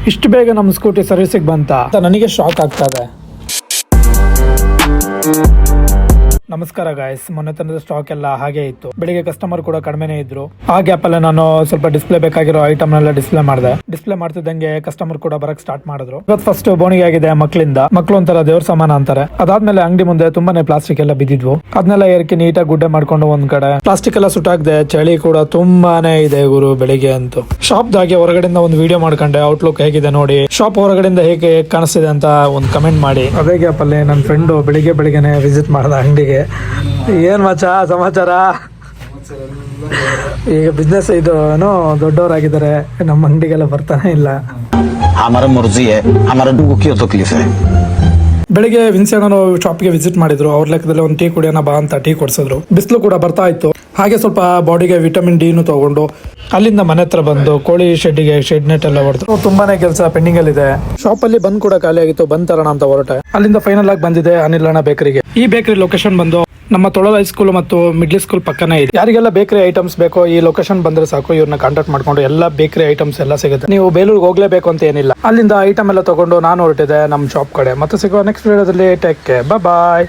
ಇಷ್ಟು ಬೇಗ ನಮ್ಮ ಸ್ಕೂಟಿ ಸರ್ವಿಸಿಗೆ ಬಂತ ಅಂತ ನನಗೆ ಶಾಕ್ ಆಗ್ತದೆ. ನಮಸ್ಕಾರ ಗಾಯ್ಸ್, ಮೊನ್ನೆ ತಂದ ಸ್ಟಾಕ್ ಎಲ್ಲ ಹಾಗೆ ಇತ್ತು. ಬೆಳಿಗ್ಗೆ ಕಸ್ಟಮರ್ ಕೂಡ ಕಡಿಮೆನೇ ಇದ್ರು. ಆ ಗ್ಯಾಪ್ ಅಲ್ಲೇ ನಾನು ಸ್ವಲ್ಪ ಡಿಸ್ಪ್ಲೇ ಬೇಕಾಗಿರೋ ಐಟಮ್ ನೆಲ್ಲ ಡಿಸ್ಪ್ಲೇ ಮಾಡಿದೆ. ಡಿಸ್ಪ್ಲೇ ಮಾಡ್ತಿದ್ದಂಗೆ ಕಸ್ಟಮರ್ ಕೂಡ ಬರಕ್ ಸ್ಟಾರ್ಟ್ ಮಾಡಿದ್ರು. ಇವತ್ತು ಫಸ್ಟ್ ಬೋಣಿಗೆ ಆಗಿದೆ ಮಕ್ಕಳಿಂದ. ಮಕ್ಳು ಒಂಥರ ದೇವ್ರ ಸಮಾನ ಅಂತಾರೆ. ಅದಾದ್ಮೇಲೆ ಅಂಗಡಿ ಮುಂದೆ ತುಂಬಾನೇ ಪ್ಲಾಸ್ಟಿಕ್ ಎಲ್ಲ ಬಿದ್ದಿದ್ವು. ಅದನ್ನೆಲ್ಲ ಏರ್ಕೆ ನೀಟಾಗಿ ಗುಡ್ಡೆ ಮಾಡ್ಕೊಂಡು ಒಂದ್ ಕಡೆ ಪ್ಲಾಸ್ಟಿಕ್ ಎಲ್ಲ ಸುಟ್ಟಾಕ್ದೆ. ಚಳಿ ಕೂಡ ತುಂಬಾನೇ ಇದೆ ಗುರು ಬೆಳಿಗ್ಗೆ ಅಂತೂ. ಶಾಪ್ ದಾಗೆ ಹೊರಗಡೆಯಿಂದ ಒಂದು ವಿಡಿಯೋ ಮಾಡ್ಕೊಂಡೆ. ಔಟ್ಲುಕ್ ಹೇಗಿದೆ ನೋಡಿ, ಶಾಪ್ ಹೊರಗಡೆಯಿಂದ ಹೇಗೆ ಕಾಣಿಸ್ತಿದೆ ಅಂತ ಒಂದು ಕಮೆಂಟ್ ಮಾಡಿ. ಅದೇ ಗ್ಯಾಪ್ ಅಲ್ಲಿ ನನ್ನ ಫ್ರೆಂಡ್ ಬೆಳಿಗ್ಗೆನೆ ವಿಸಿಟ್ ಮಾಡ್ದ ಅಂಗಡಿಗೆ. ಏನ್ ಮಚ್ಚ ಸಮಾಚಾರ? ಈಗ ಬಿಸ್ನೆಸ್ ಇದು ಏನೋ ದೊಡ್ಡವರಾಗಿದ್ದಾರೆ, ನಮ್ಮ ಅಂಗಡಿಗೆಲ್ಲ ಬರ್ತಾನೆ ಇಲ್ಲ. ಬೆಳಿಗ್ಗೆ ವಿನ್ಸೇಣನು ಶಾಪ್ಗೆ ವಿಸಿಟ್ ಮಾಡಿದ್ರು. ಅವ್ರ ಲೆಕ್ಕದಲ್ಲಿ ಒಂದು ಟೀ ಕುಡಿಯೋಣ ಬಾ ಅಂತ ಟೀ ಕೊಡ್ಸಿದ್ರು. ಬಿಸಿಲು ಕೂಡ ಬರ್ತಾ ಇತ್ತು. ಹಾಗೆ ಸ್ವಲ್ಪ ಬಾಡಿಗೆ ವಿಟಮಿನ್ ಡಿ ತಗೊಂಡು ಅಲ್ಲಿಂದ ಮನೆ ಹತ್ರ ಬಂದು ಕೋಳಿ ಶೆಡ್ ನೆಟ್ ಎಲ್ಲ ಹೊಡೆದ್ರು. ತುಂಬಾನೇ ಕೆಲಸ ಪೆಂಡಿಂಗ್ ಅಲ್ಲಿ ಇದೆ. ಶಾಪ್ ಅಲ್ಲಿ ಬಂದ್ ಕೂಡ ಖಾಲಿ ಆಗಿತ್ತು. ಬಂದ್ ತರೋಣ ಅಂತ ಹೊರಟೆ. ಅಲ್ಲಿಂದ ಫೈನಲ್ ಆಗಿ ಬಂದಿದೆ ಅನಿಲಣ್ಣ ಬೇಕರಿಗೆ. ಈ ಬೇಕರಿ ಲೊಕೇಶನ್ ಬಂದು ನಮ್ಮ ತೊಳಲ ಹೈಸ್ಕೂಲ್ ಮತ್ತು ಮಿಡ್ಲ್ ಸ್ಕೂಲ್ ಪಕ್ಕನೇ ಇದೆ. ಯಾರಿಗೆಲ್ಲ ಬೇಕರಿ ಐಟಮ್ಸ್ ಬೇಕೋ ಈ ಲೊಕೇಶನ್ ಬಂದ್ರೆ ಸಾಕು, ಇವ್ರನ್ನ ಕಾಂಟ್ಯಾಕ್ಟ್ ಮಾಡ್ಕೊಂಡು ಎಲ್ಲ ಬೇಕರಿ ಐಟಮ್ಸ್ ಎಲ್ಲ ಸಿಗುತ್ತೆ. ನೀವು ಬೇಲೂರಿಗೆ ಹೋಗ್ಲೇಬೇಕು ಅಂತ ಏನಿಲ್ಲ. ಅಲ್ಲಿಂದ ಐಟಮ್ ಎಲ್ಲ ತಗೊಂಡು ನಾನು ಹೊರಟಿದೆ ನಮ್ಮ ಶಾಪ್ ಕಡೆ. ಮತ್ತೆ ಸಿಗುವ ನೆಕ್ಸ್ಟ್ ವಿಡಿಯೋದಲ್ಲಿ. ಟೇಕ್ ಕೇರ್, ಬಾಯ್.